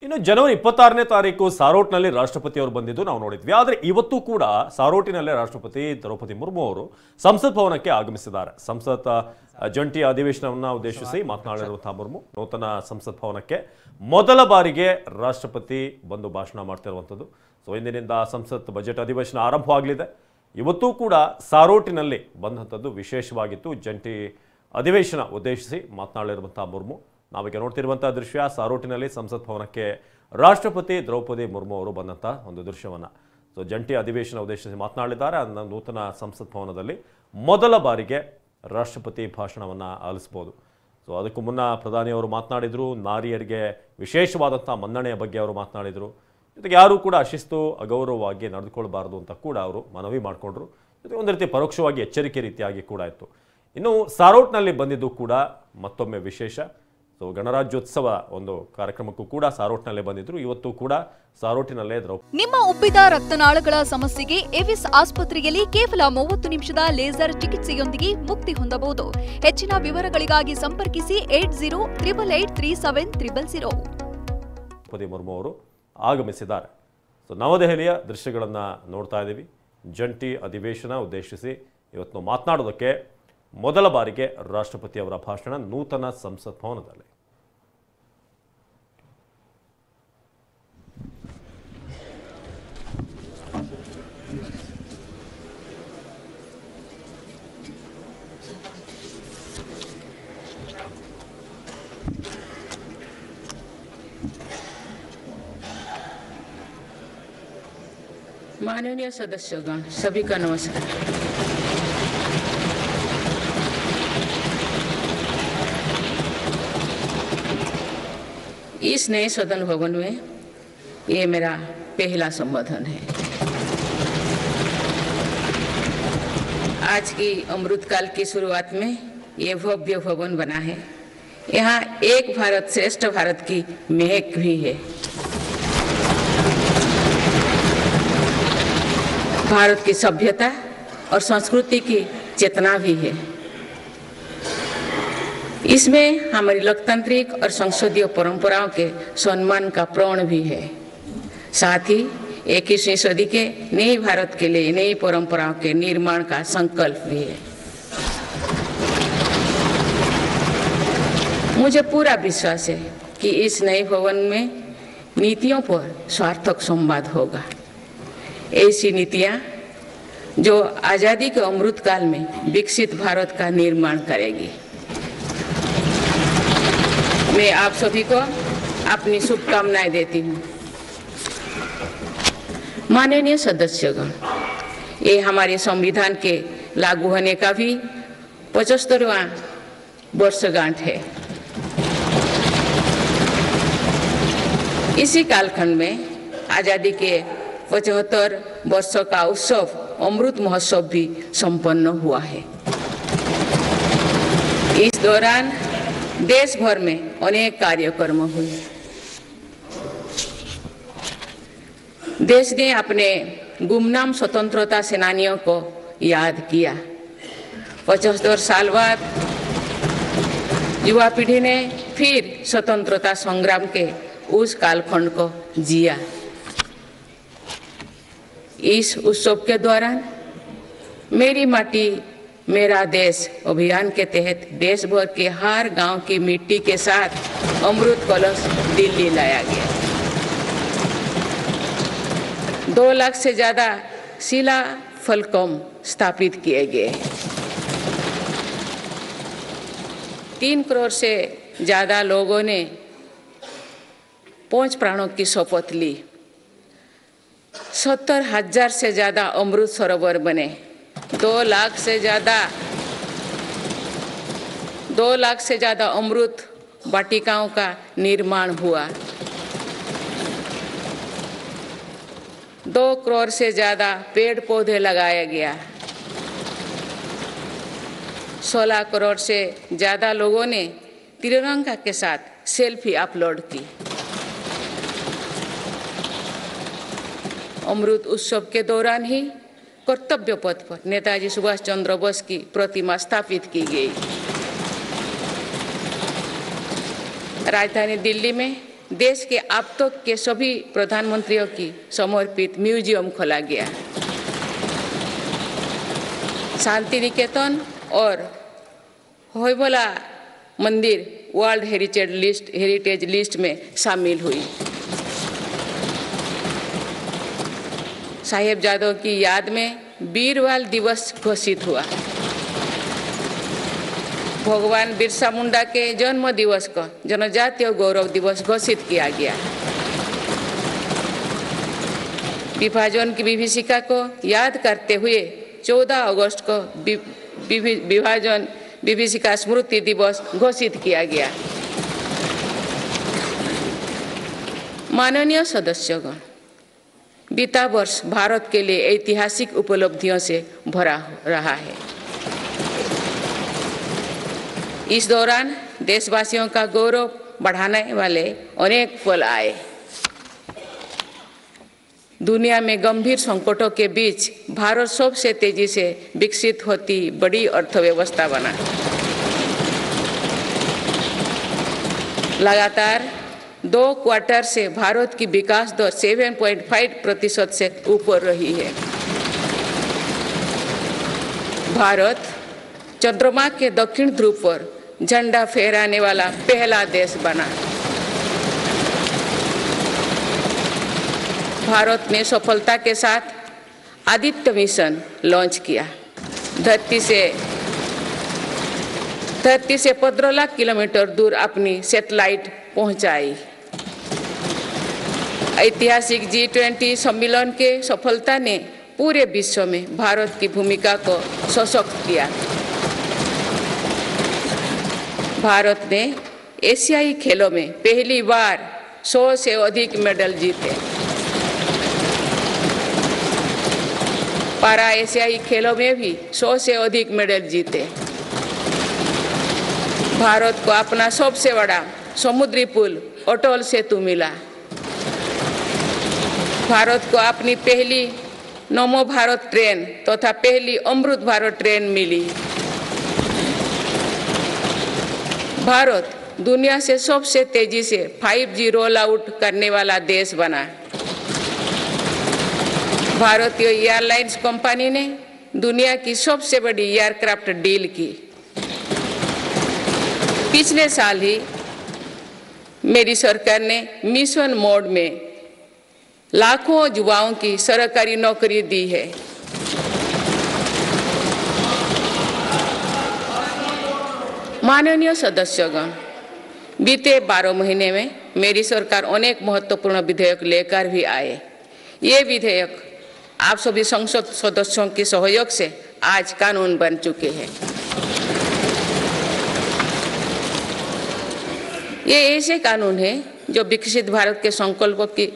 ಇನ್ನು ಜನವರಿ 26ನೇ ತಾರೀಕು ಸಾರೋಟ್ನಲ್ಲಿ ರಾಷ್ಟ್ರಪತಿ ಅವರು ಬಂದಿದ್ದು ನಾವು ನೋಡಿದ್ವಿ. ಆದರೆ ಇವತ್ತು ಕೂಡ ಸಾರೋಟಿನಲ್ಲೇ ರಾಷ್ಟ್ರಪತಿ ದ್ರೌಪದಿ ಮುರ್ಮು ಅವರು ಸಂಸತ್ ಭವನಕ್ಕೆ ಆಗಮಿಸಿದ್ದಾರೆ. ಸಂಸತ್ ಜಂಟಿ ಅಧಿವೇಶನವನ್ನು ಉದ್ದೇಶಿಸಿ ಮಾತನಾಡಿರುವಂತಹ ಮುರ್ಮು ನೂತನ ಸಂಸತ್ ಭವನಕ್ಕೆ ಮೊದಲ ಬಾರಿಗೆ ರಾಷ್ಟ್ರಪತಿ ಬಂದು ಭಾಷಣ ಮಾಡ್ತಿರುವಂಥದ್ದು. ಸೊ ಇಂದಿನಿಂದ ಸಂಸತ್ ಬಜೆಟ್ ಅಧಿವೇಶನ ಆರಂಭವಾಗಲಿದೆ. ಇವತ್ತೂ ಕೂಡ ಸಾರೋಟಿನಲ್ಲಿ ಬಂದಂಥದ್ದು ವಿಶೇಷವಾಗಿತ್ತು. ಜಂಟಿ ಅಧಿವೇಶನ ಉದ್ದೇಶಿಸಿ ಮಾತನಾಡಿರುವಂತಹ ಮುರ್ಮು ನಾವೀಗ ನೋಡ್ತಿರುವಂತಹ ದೃಶ್ಯ ಸಾರೋಟಿನಲ್ಲಿ ಸಂಸತ್ ಭವನಕ್ಕೆ ರಾಷ್ಟ್ರಪತಿ ದ್ರೌಪದಿ ಮುರ್ಮು ಅವರು ಬಂದಂತಹ ಒಂದು ದೃಶ್ಯವನ್ನ. ಸೊ ಜಂಟಿ ಅಧಿವೇಶನ ಉದ್ದೇಶಿಸಿ ಮಾತನಾಡಿದ್ದಾರೆ. ನೂತನ ಸಂಸತ್ ಭವನದಲ್ಲಿ ಮೊದಲ ಬಾರಿಗೆ ರಾಷ್ಟ್ರಪತಿ ಭಾಷಣವನ್ನು ಆಲಿಸಬಹುದು. ಸೊ ಅದಕ್ಕೂ ಮುನ್ನ ಪ್ರಧಾನಿಯವರು ಮಾತನಾಡಿದರು. ನಾರಿಯರಿಗೆ ವಿಶೇಷವಾದಂತಹ ಮನ್ನಣೆಯ ಬಗ್ಗೆ ಅವರು ಮಾತನಾಡಿದರು. ಜೊತೆಗೆ ಯಾರೂ ಕೂಡ ಅಶಿಸ್ತು ಅಗೌರವವಾಗಿ ನಡೆದುಕೊಳ್ಬಾರ್ದು ಅಂತ ಕೂಡ ಅವರು ಮನವಿ ಮಾಡಿಕೊಂಡ್ರು. ಜೊತೆಗೆ ಒಂದು ರೀತಿ ಪರೋಕ್ಷವಾಗಿ ಎಚ್ಚರಿಕೆ ರೀತಿಯಾಗಿ ಕೂಡ ಇತ್ತು. ಇನ್ನು ಸಾರೋಟ್ನಲ್ಲಿ ಬಂದಿದ್ದು ಕೂಡ ಮತ್ತೊಮ್ಮೆ ವಿಶೇಷ. ಸೊ ಗಣರಾಜ್ಯೋತ್ಸವ ಒಂದು ಕಾರ್ಯಕ್ರಮಕ್ಕೂ ಕೂಡ ಸಾರೋಟ್ನಲ್ಲೇ ಬಂದಿದ್ರು. ಇವತ್ತು ಕೂಡ ಸಾರೋಟಿನಲ್ಲೇ ನಿಮ್ಮ ಉಬ್ಬಿದ ರಕ್ತನಾಳಗಳ ಸಮಸ್ಯೆಗೆ ಎವಿಸ್ ಆಸ್ಪತ್ರೆಯಲ್ಲಿ ಕೇವಲ 30 ನಿಮಿಷದ ಲೇಸರ್ ಚಿಕಿತ್ಸೆಯೊಂದಿಗೆ ಮುಕ್ತಿ ಹೊಂದಬಹುದು. ಹೆಚ್ಚಿನ ವಿವರಗಳಿಗಾಗಿ ಸಂಪರ್ಕಿಸಿ 8088837300. ದ್ರೌಪದಿ ಮುರ್ಮು ಅವರು ಆಗಮಿಸಿದ್ದಾರೆ. ಸೊ ನವದೆಹಲಿಯ ದೃಶ್ಯಗಳನ್ನು ನೋಡ್ತಾ ಇದ್ದೀವಿ. ಜಂಟಿ ಅಧಿವೇಶನ ಉದ್ದೇಶಿಸಿ ಇವತ್ತು ಮಾತನಾಡೋದಕ್ಕೆ ಮೊದಲ ಬಾರಿಗೆ ರಾಷ್ಟ್ರಪತಿ ಅವರ ಭಾಷಣ ನೂತನ ಸಂಸತ್ ಭವನದಲ್ಲಿ. माननीय सदस्यगण सभी का नमस्कार। इस नए सदन भवन में ये मेरा पहला संबोधन है। आज की अमृतकाल की शुरुआत में ये भव्य भवन बना है। यहाँ एक भारत श्रेष्ठ भारत की महक भी है। भारत की सभ्यता और संस्कृति की चेतना भी है। इसमें हमारी लोकतांत्रिक और संसदीय परंपराओं के सम्मान का प्रण भी है। साथ ही 21वीं सदी के नए भारत के लिए नई परंपराओं के निर्माण का संकल्प भी है। मुझे पूरा विश्वास है कि इस नए भवन में नीतियों पर सार्थक संवाद होगा। ऐसी नीतियां जो आजादी के अमृत काल में विकसित भारत का निर्माण करेगी। मैं आप सभी को अपनी शुभकामनाएं देती हूँ। माननीय सदस्यगण, ये हमारे संविधान के लागू होने का भी 75वां वर्षगांठ है। इसी कालखंड में आजादी के 75 वर्षों का उत्सव अमृत महोत्सव भी संपन्न हुआ है। इस दौरान देश भर में अनेक कार्यक्रम हुए। देश ने अपने गुमनाम स्वतंत्रता सेनानियों को याद किया। 75 साल बाद युवा पीढ़ी ने फिर स्वतंत्रता संग्राम के उस कालखंड को जिया। इस उत्सव के दौरान मेरी माटी मेरा देश अभियान के तहत देश भर के हर गांव की मिट्टी के साथ अमृत कलश दिल्ली लाया गया। 2 लाख से ज्यादा शिला फलकम स्थापित किए गए। 3 करोड़ से ज्यादा लोगों ने 5 प्राणों की शपथ ली। 70,000 से ज्यादा अमृत सरोवर बने। 2 लाख से ज्यादा अमृत वाटिकाओं का निर्माण हुआ। 2 करोड़ से ज्यादा पेड़ पौधे लगाया गया। 16 करोड़ से ज्यादा लोगों ने तिरंगा के साथ सेल्फी अपलोड की। अमृत उत्सव के दौरान ही कर्तव्य पथ पर नेताजी सुभाष चंद्र बोस की प्रतिमा स्थापित की गई। राजधानी दिल्ली में देश के अब तक के सभी प्रधानमंत्रियों की समर्पित म्यूजियम खोला गया। शांति निकेतन और होयबला मंदिर वर्ल्ड हेरिटेज लिस्ट में शामिल हुई। साहिबजादों की याद में वीरवाल दिवस घोषित हुआ। भगवान बिरसा मुंडा के जन्म दिवस को जनजातीय गौरव दिवस घोषित किया गया। विभाजन की विभीषिका को याद करते हुए 14 अगस्त को विभाजन विभीषिका स्मृति दिवस घोषित किया गया। माननीय सदस्यगण, बीता वर्ष भारत के लिए ऐतिहासिक उपलब्धियों से भरा रहा है। इस दौरान देशवासियों का गौरव बढ़ाने वाले अनेक पल आए। दुनिया में गंभीर संकटों के बीच भारत सबसे तेजी से विकसित होती बड़ी अर्थव्यवस्था बना। लगातार 2 क्वार्टर से भारत की विकास दर 7.5% से ऊपर रही है। भारत चंद्रमा के दक्षिण ध्रुव पर झंडा फहराने वाला पहला देश बना। भारत ने सफलता के साथ आदित्य मिशन लॉन्च किया। धरती से 15 लाख किलोमीटर दूर अपनी सैटेलाइट पहुंचाई। ऐतिहासिक G20 सम्मेलन के सफलता ने पूरे विश्व में भारत की भूमिका को सशक्त किया। भारत ने एशियाई खेलों में पहली बार 100 से अधिक मेडल जीते। पारा एशियाई खेलों में भी 100 से अधिक मेडल जीते। भारत को अपना सबसे बड़ा समुद्री पुल अटल सेतु मिला। भारत को अपनी पहली नमो भारत ट्रेन तथा पहली अमृत भारत ट्रेन मिली। भारत दुनिया से सबसे तेजी से 5G रोल आउट करने वाला देश बना। भारतीय एयरलाइंस कंपनी ने दुनिया की सबसे बड़ी एयरक्राफ्ट डील की। पिछले साल ही मेरी सरकार ने मिशन मोड में लाखों युवाओं की सरकारी नौकरी दी है। माननीय सदस्यगण, बीते 12 महीने में मेरी सरकार अनेक महत्वपूर्ण विधेयक लेकर भी आए। ये विधेयक आप सभी संसद सदस्यों के सहयोग से आज कानून बन चुके हैं। ये ऐसे कानून हैं जो विकसित भारत के संकल्पों की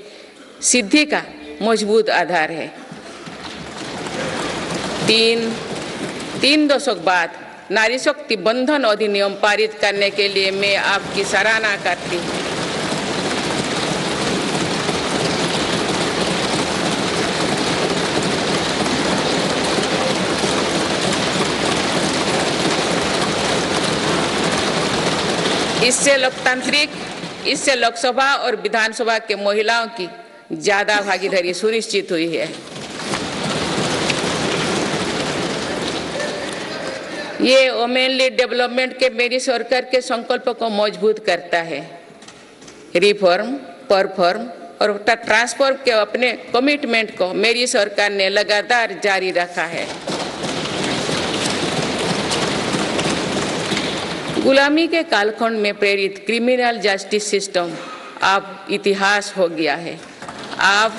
सिद्धि का मजबूत आधार है। तीन दशक बाद नारी शक्ति बंधन अधिनियम पारित करने के लिए मैं आपकी सराहना करती हूँ। इससे लोकसभा और विधानसभा के महिलाओं की ज्यादा भागीदारी सुनिश्चित हुई है। ये वुमेन लीड डेवलपमेंट के मेरी सरकार के संकल्प को मजबूत करता है। रिफॉर्म, परफॉर्म और ट्रांसफॉर्म के अपने कमिटमेंट को मेरी सरकार ने लगातार जारी रखा है। गुलामी के कालखंड में प्रेरित क्रिमिनल जस्टिस सिस्टम अब इतिहास हो गया है। आप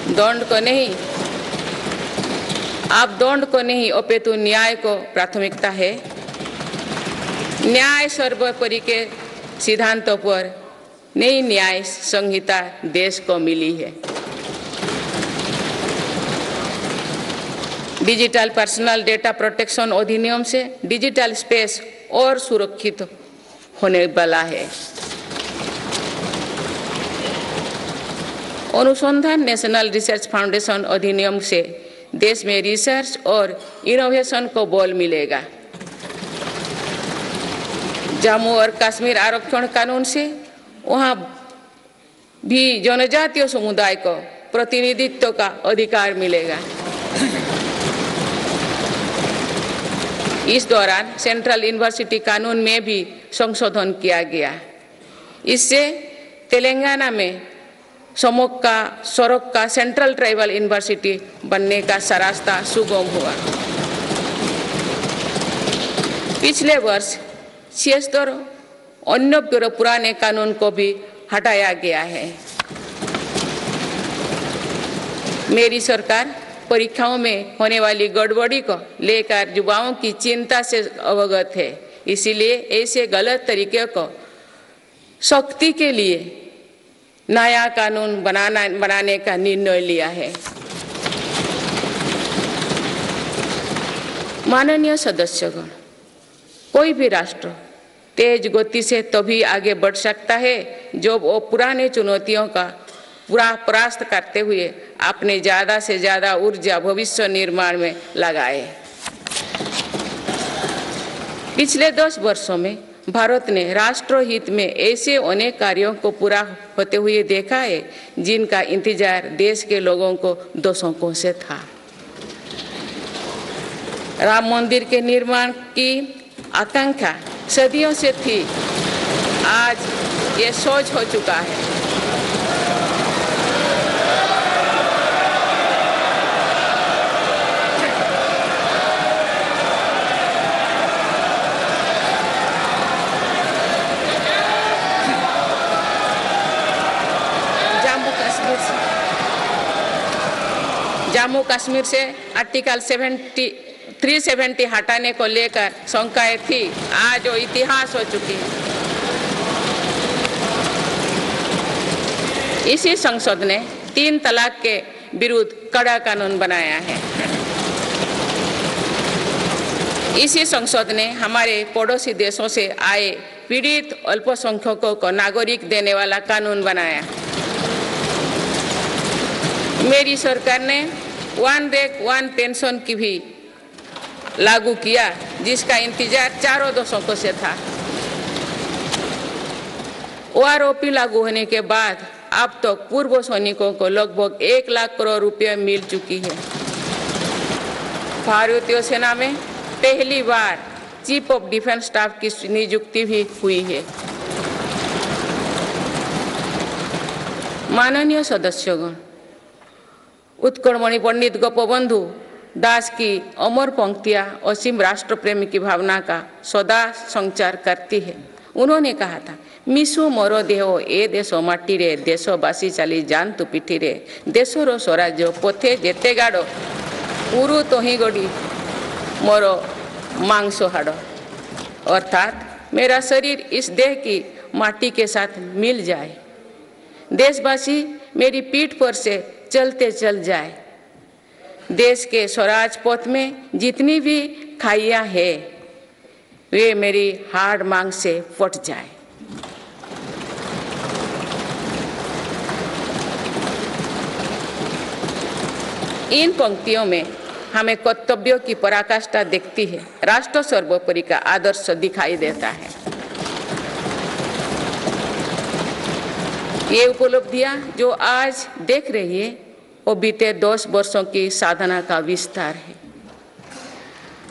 दंड को नहीं अपितु न्याय को प्राथमिकता है। न्याय सर्वोपरि के सिद्धांतों पर नई न्याय संहिता देश को मिली है। डिजिटल पर्सनल डेटा प्रोटेक्शन अधिनियम से डिजिटल स्पेस और सुरक्षित होने वाला है। अनुसंधान नेशनल रिसर्च फाउंडेशन अधिनियम से देश में रिसर्च और इनोवेशन को बल मिलेगा। जम्मू और कश्मीर आरक्षण कानून से वहां भी जनजातीय समुदाय को प्रतिनिधित्व का अधिकार मिलेगा। इस दौरान सेंट्रल यूनिवर्सिटी कानून में भी संशोधन किया गया। इससे तेलंगाना में सरोक का सेंट्रल ट्राइबल यूनिवर्सिटी बनने का रास्ता सुगम हुआ। पिछले वर्ष 76 अन्य पुराने कानून को भी हटाया गया है। मेरी सरकार परीक्षाओं में होने वाली गड़बड़ी को लेकर युवाओं की चिंता से अवगत है, इसीलिए ऐसे गलत तरीके को सख्ती के लिए नया कानून बनाने का निर्णय लिया है। माननीय सदस्यगण, कोई भी राष्ट्र तेज गति से तभी आगे बढ़ सकता है जब वो पुराने चुनौतियों का पूरा परास्त करते हुए अपने ज़्यादा से ज़्यादा ऊर्जा भविष्य निर्माण में लगाए। पिछले 10 वर्षों में भारत ने राष्ट्रहित में ऐसे अनेक कार्यों को पूरा होते हुए देखा है जिनका इंतजार देश के लोगों को दशकों से था। राम मंदिर के निर्माण की आकांक्षा सदियों से थी, आज ये सोच हो चुका है। जम्मू कश्मीर से आर्टिकल 370 हटाने को लेकर शंकाएं थी, आज वो इतिहास हो चुकी है। इसी संसद ने 3 तलाक के विरुद्ध कड़ा कानून बनाया है। इसी संसद ने हमारे पड़ोसी देशों से आए पीड़ित अल्पसंख्यकों को नागरिक देने वाला कानून बनाया। मेरी सरकार ने वन रैंक वन पेंशन की भी लागू किया, जिसका इंतजार 4 दशकों से था। ओआरओपी लागू होने के बाद अब तक पूर्व सैनिकों को लगभग 1 लाख करोड़ रुपए मिल चुकी है। भारतीय सेना में पहली बार चीफ ऑफ डिफेंस स्टाफ की नियुक्ति भी हुई है। माननीय सदस्यगण, उत्कलमणि पंडित गोपबंधु दास की अमर पंक्तियां असीम राष्ट्र प्रेम की भावना का सदा संचार करती है। उन्होंने कहा था, मिशु मोर देह ए देश माटी रे, देशवासी चाली जानतु पिठी रे, देशर स्वराज्य पथे जेते गाड़, उरु तोही गड़ी मोर मांस हाड़। अर्थात मेरा शरीर इस देह की माटी के साथ मिल जाए, देशवासी मेरी पीठ पर से चलते चल जाए, देश के स्वराज पथ में जितनी भी खाइयां है वे मेरी हाड़ मांग से फट जाए। इन पंक्तियों में हमें कर्तव्यों की पराकाष्ठा दिखती है, राष्ट्र सर्वोपरि का आदर्श दिखाई देता है। ये उपलब्धियां जो आज देख रही है वो बीते 10 वर्षों की साधना का विस्तार है।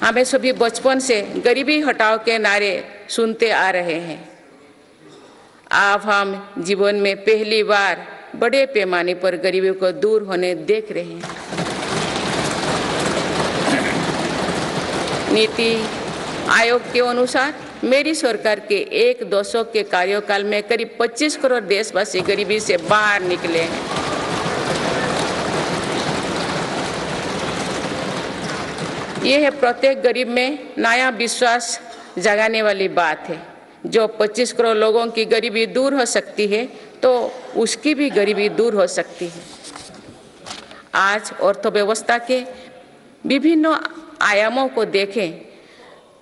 हमें सभी बचपन से गरीबी हटाओ के नारे सुनते आ रहे हैं। अब हम जीवन में पहली बार बड़े पैमाने पर गरीबी को दूर होने देख रहे हैं। नीति आयोग के अनुसार मेरी सरकार के 1 दशक के कार्यकाल में करीब 25 करोड़ देशवासी गरीबी से बाहर निकले हैं। यह है प्रत्येक गरीब में नया विश्वास जगाने वाली बात है। जो 25 करोड़ लोगों की गरीबी दूर हो सकती है तो उसकी भी गरीबी दूर हो सकती है। आज अर्थव्यवस्था के विभिन्न आयामों को देखें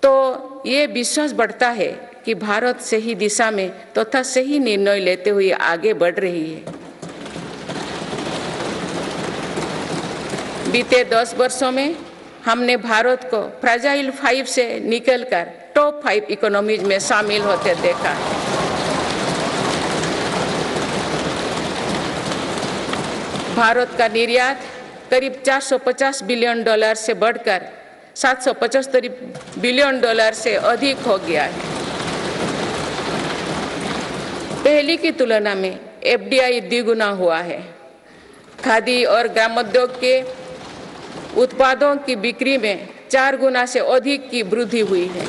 तो ये विश्वास बढ़ता है कि भारत सही दिशा में तथा सही निर्णय लेते हुए आगे बढ़ रही है। बीते 10 वर्षों में हमने भारत को फ्रेजाइल 5 से निकलकर टॉप 5 इकोनॉमीज में शामिल होते देखा। भारत का निर्यात करीब 450 बिलियन डॉलर से बढ़कर 775 बिलियन डॉलर से अधिक हो गया है। पहले की तुलना में एफडीआई द्विगुना हुआ है। खादी और ग्रामोद्योग के उत्पादों की बिक्री में 4 गुना से अधिक की वृद्धि हुई है।